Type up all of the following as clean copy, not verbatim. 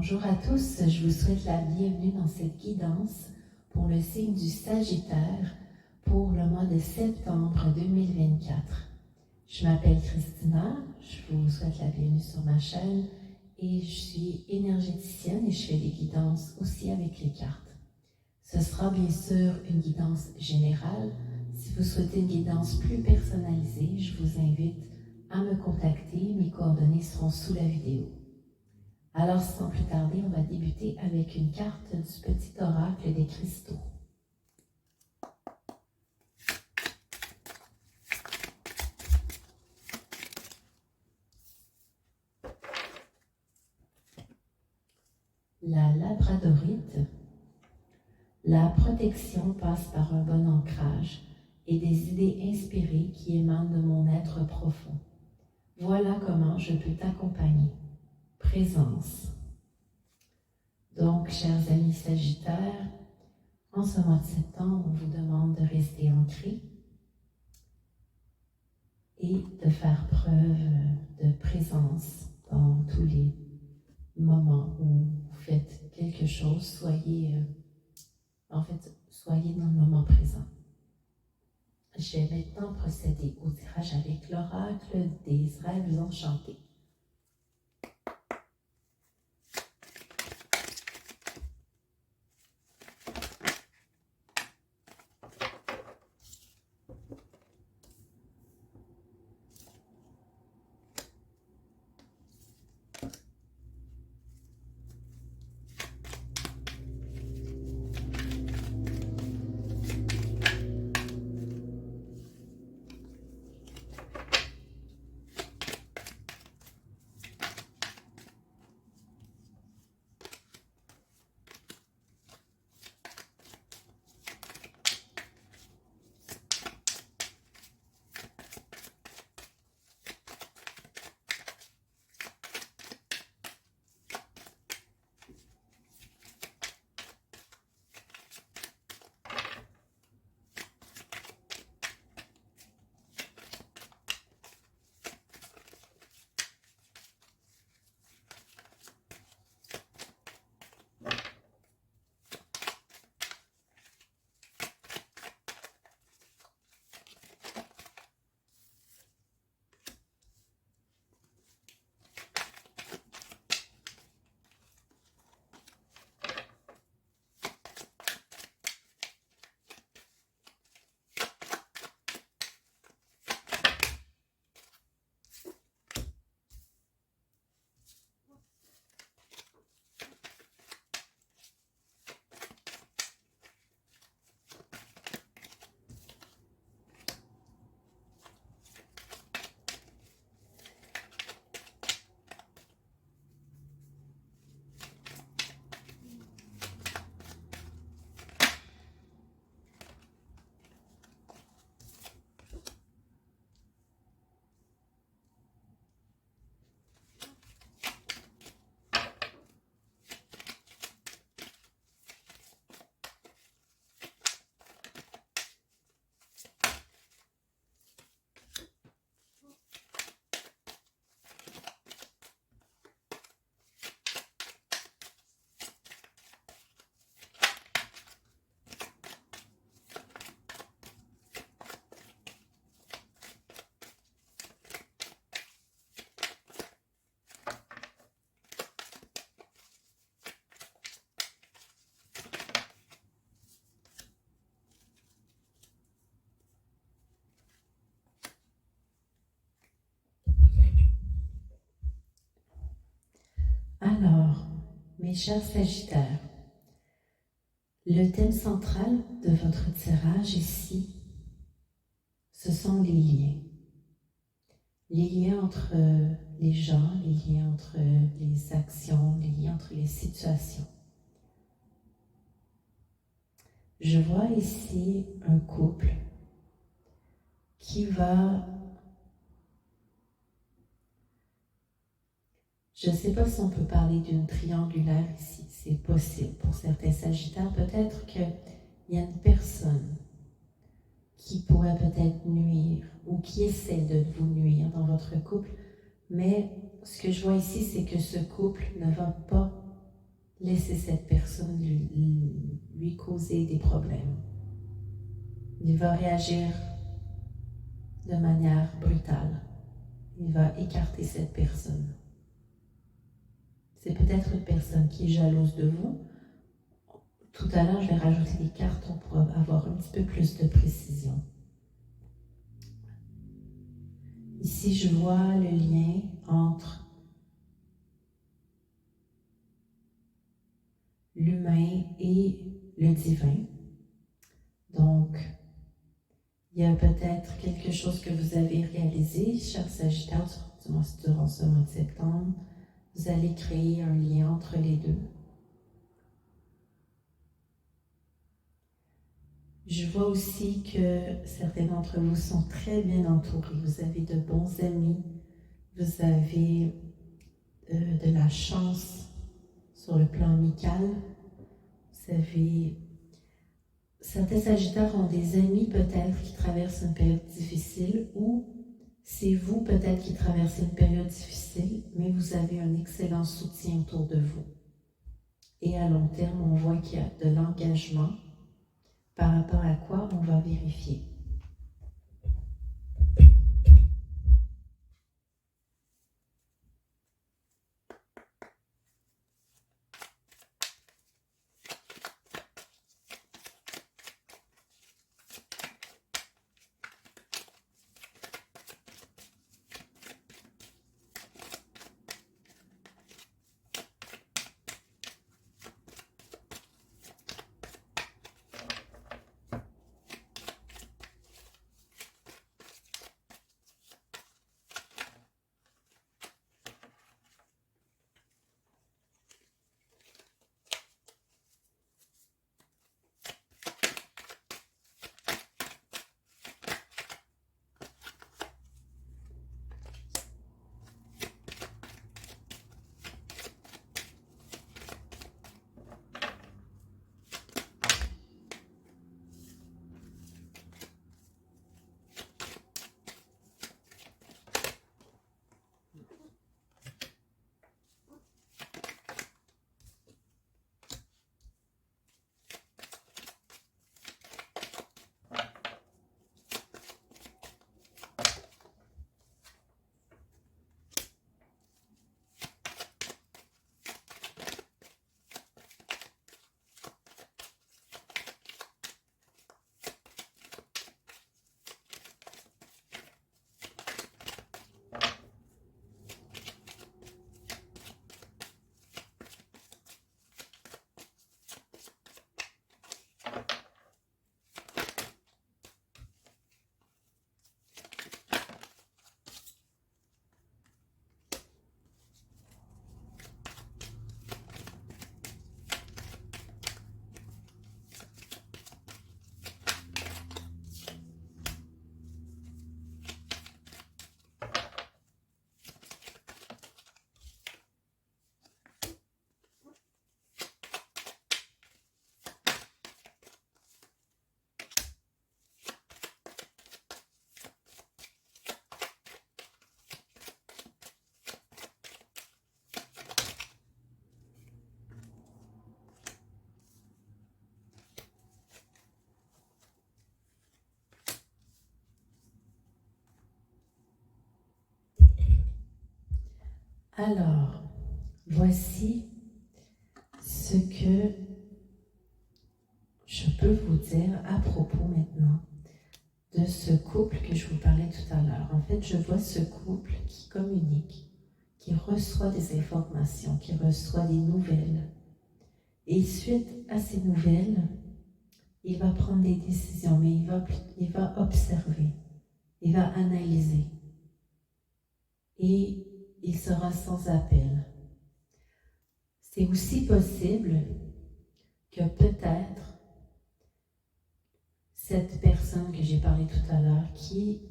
Bonjour à tous, je vous souhaite la bienvenue dans cette guidance pour le signe du Sagittaire pour le mois de septembre 2024. Je m'appelle Christina, je vous souhaite la bienvenue sur ma chaîne et je suis énergéticienne et je fais des guidances aussi avec les cartes. Ce sera bien sûr une guidance générale. Si vous souhaitez une guidance plus personnalisée, je vous invite à me contacter, mes coordonnées seront sous la vidéo. Alors, sans plus tarder, on va débuter avec une carte du petit oracle des cristaux. La labradorite. La protection passe par un bon ancrage et des idées inspirées qui émanent de mon être profond. Voilà comment je peux t'accompagner. Présence. Donc, chers amis Sagittaires, en ce mois de septembre, on vous demande de rester ancré et de faire preuve de présence dans tous les moments où vous faites quelque chose. Soyez dans le moment présent. Je vais maintenant procéder au tirage avec l'oracle des rêves enchantés. Alors, mes chers Sagittaires, le thème central de votre tirage ici, ce sont les liens. Les liens entre les gens, les liens entre les actions, les liens entre les situations. Je vois ici un couple qui va... Je ne sais pas si on peut parler d'une triangulaire ici, c'est possible. Pour certains Sagittaires, peut-être qu'il y a une personne qui pourrait peut-être nuire ou qui essaie de vous nuire dans votre couple, mais ce que je vois ici, c'est que ce couple ne va pas laisser cette personne lui causer des problèmes. Il va réagir de manière brutale. Il va écarter cette personne. C'est peut-être une personne qui est jalouse de vous. Tout à l'heure, je vais rajouter des cartons pour avoir un petit peu plus de précision. Ici, je vois le lien entre l'humain et le divin. Donc, il y a peut-être quelque chose que vous avez réalisé, cher Sagittaire, durant ce mois de septembre. Vous allez créer un lien entre les deux. Je vois aussi que certains d'entre vous sont très bien entourés. Vous avez de bons amis. Vous avez de la chance sur le plan amical. Vous avez... Certains Sagittaires ont des amis peut-être qui traversent une période difficile, ou c'est vous peut-être qui traversez une période difficile, mais vous avez un excellent soutien autour de vous. Et à long terme, on voit qu'il y a de l'engagement, par rapport à quoi on va vérifier. Alors, voici ce que je peux vous dire à propos maintenant de ce couple que je vous parlais tout à l'heure. En fait, je vois ce couple qui communique, qui reçoit des informations, qui reçoit des nouvelles. Et suite à ces nouvelles, il va prendre des décisions, mais il va observer, il va analyser. Et il sera sans appel. C'est aussi possible que peut-être cette personne que j'ai parlé tout à l'heure, qui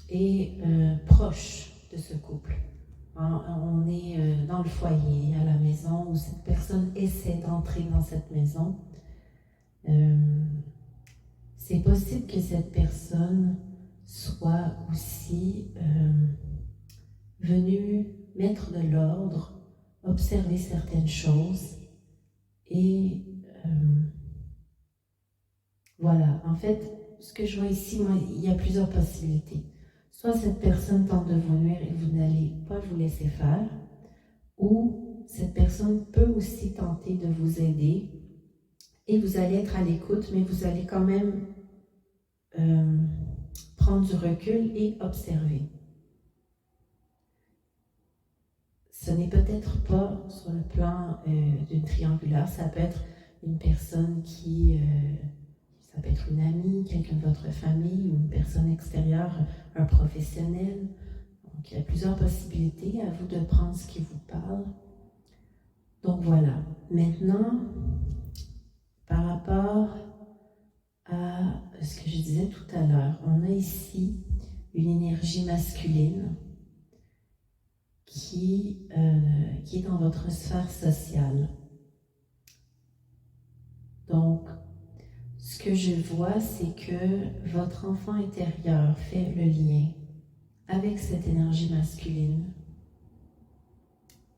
est proche de ce couple, on est dans le foyer, à la maison, où cette personne essaie d'entrer dans cette maison, c'est possible que cette personne soit aussi venue mettre de l'ordre, observer certaines choses Et voilà, en fait, ce que je vois ici, moi, il y a plusieurs possibilités. Soit cette personne tente de vous nuire et vous n'allez pas vous laisser faire, ou cette personne peut aussi tenter de vous aider et vous allez être à l'écoute, mais vous allez quand même prendre du recul et observer. Ce n'est peut-être pas sur le plan d'une triangulaire, ça peut être une personne ça peut être une amie, quelqu'un de votre famille, ou une personne extérieure, un professionnel. Donc, il y a plusieurs possibilités, à vous de prendre ce qui vous parle. Donc voilà. Maintenant, par rapport à ce que je disais tout à l'heure, on a ici une énergie masculine qui est dans votre sphère sociale. Donc, ce que je vois, c'est que votre enfant intérieur fait le lien avec cette énergie masculine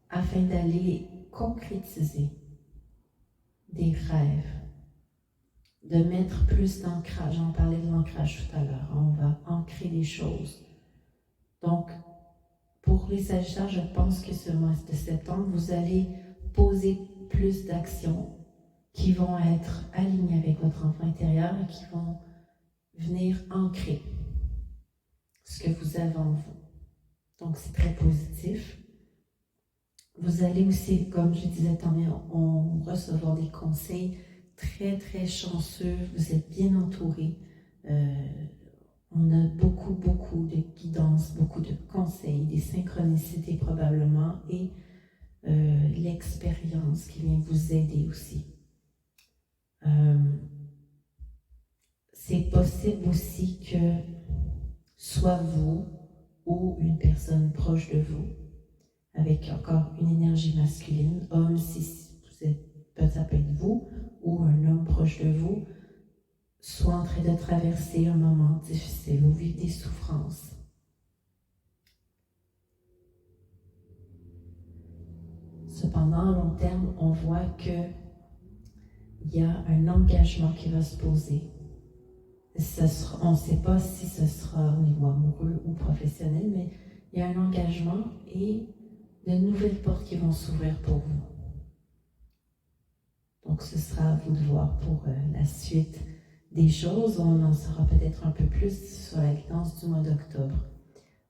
afin d'aller concrétiser des rêves, de mettre plus d'ancrage. On parlait de l'ancrage tout à l'heure. On va ancrer les choses. Donc, pour les Sagittaires, je pense que ce mois de septembre, vous allez poser plus d'actions qui vont être alignées avec votre enfant intérieur et qui vont venir ancrer ce que vous avez en vous. Donc, c'est très positif. Vous allez aussi, comme je disais tantôt, recevoir des conseils très, très chanceux. Vous êtes bien entourés. On a beaucoup de guidance, beaucoup de conseils, des synchronicités probablement et l'expérience qui vient vous aider aussi. C'est possible aussi que soit vous ou une personne proche de vous, avec encore une énergie masculine, homme, si ça peut être vous, ou un homme proche de vous, soit en train de traverser un moment difficile ou vivre des souffrances. Cependant, à long terme, on voit qu'il y a un engagement qui va se poser. On ne sait pas si ce sera au niveau amoureux ou professionnel, mais il y a un engagement et de nouvelles portes qui vont s'ouvrir pour vous. Donc, ce sera à vous de voir pour la suite des choses. On en saura peut-être un peu plus sur la guidance du mois d'octobre.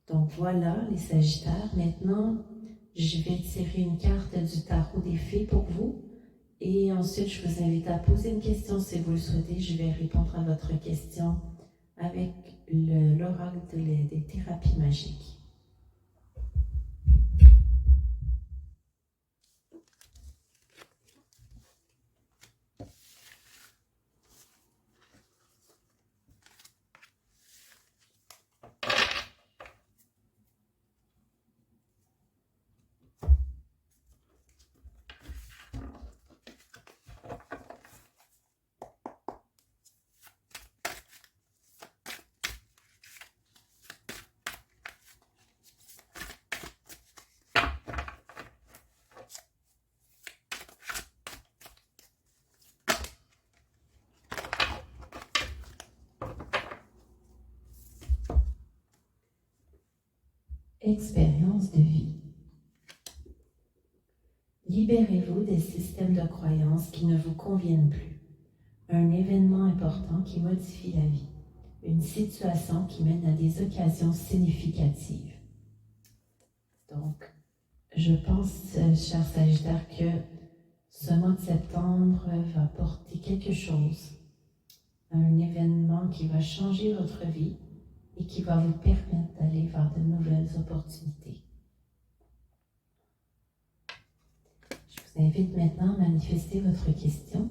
Donc, voilà les Sagittaires. Maintenant, je vais tirer une carte du tarot des fées pour vous. Et ensuite, je vous invite à poser une question si vous le souhaitez. Je vais répondre à votre question avec l'oracle des thérapies magiques. Expérience de vie. Libérez-vous des systèmes de croyances qui ne vous conviennent plus. Un événement important qui modifie la vie. Une situation qui mène à des occasions significatives. Donc, je pense, cher Sagittaire, que ce mois de septembre va porter quelque chose, un événement qui va changer votre vie et qui va vous permettre d'aller vers de nouvelles opportunités. Je vous invite maintenant à manifester votre question.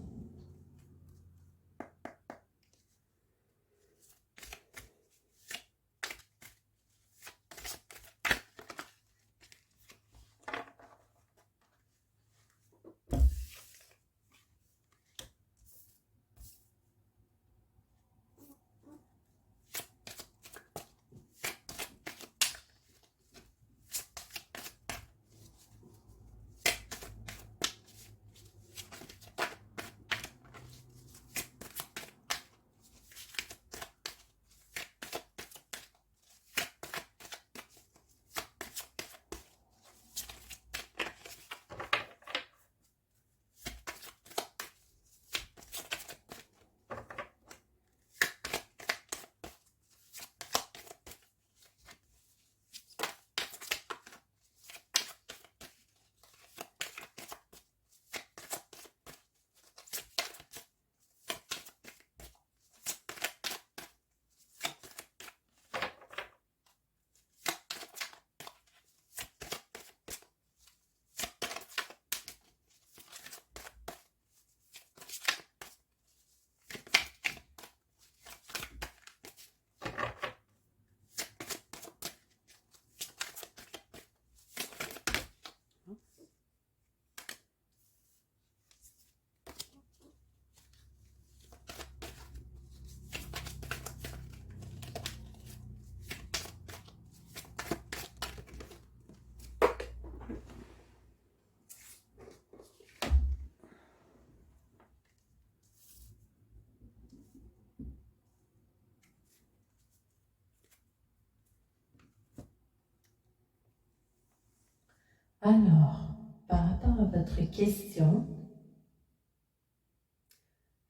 votre question,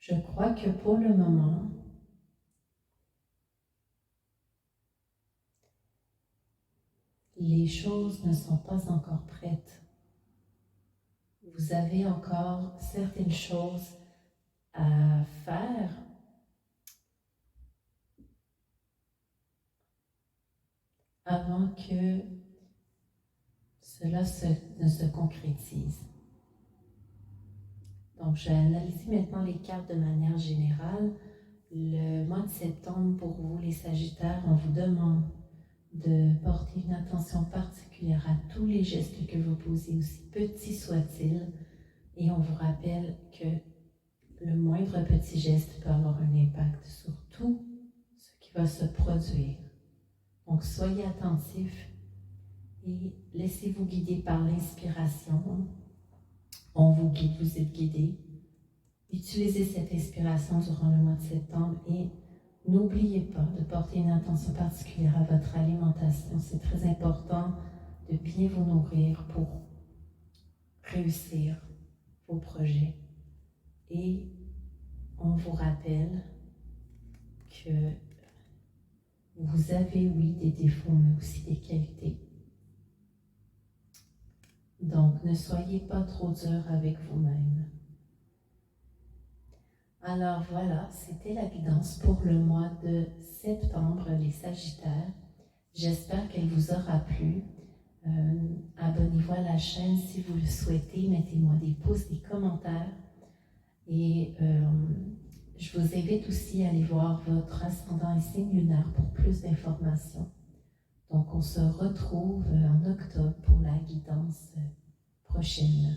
je crois que pour le moment, les choses ne sont pas encore prêtes. Vous avez encore certaines choses à faire avant que cela ne se concrétise. Donc, je vais analyser maintenant les cartes de manière générale. Le mois de septembre, pour vous, les Sagittaires, on vous demande de porter une attention particulière à tous les gestes que vous posez, aussi petits soient-ils, et on vous rappelle que le moindre petit geste peut avoir un impact sur tout ce qui va se produire. Donc, soyez attentifs et laissez-vous guider par l'inspiration. On vous guide, vous êtes guidé. Utilisez cette inspiration durant le mois de septembre et n'oubliez pas de porter une attention particulière à votre alimentation. C'est très important de bien vous nourrir pour réussir vos projets. Et on vous rappelle que vous avez, oui, des défauts, mais aussi des qualités. Donc, ne soyez pas trop dur avec vous-même. Alors voilà, c'était la guidance pour le mois de septembre, les Sagittaires. J'espère qu'elle vous aura plu. Abonnez-vous à la chaîne si vous le souhaitez. Mettez-moi des pouces, des commentaires. Et je vous invite aussi à aller voir votre ascendant et signe lunaire pour plus d'informations. Donc, on se retrouve en octobre pour la guidance prochaine.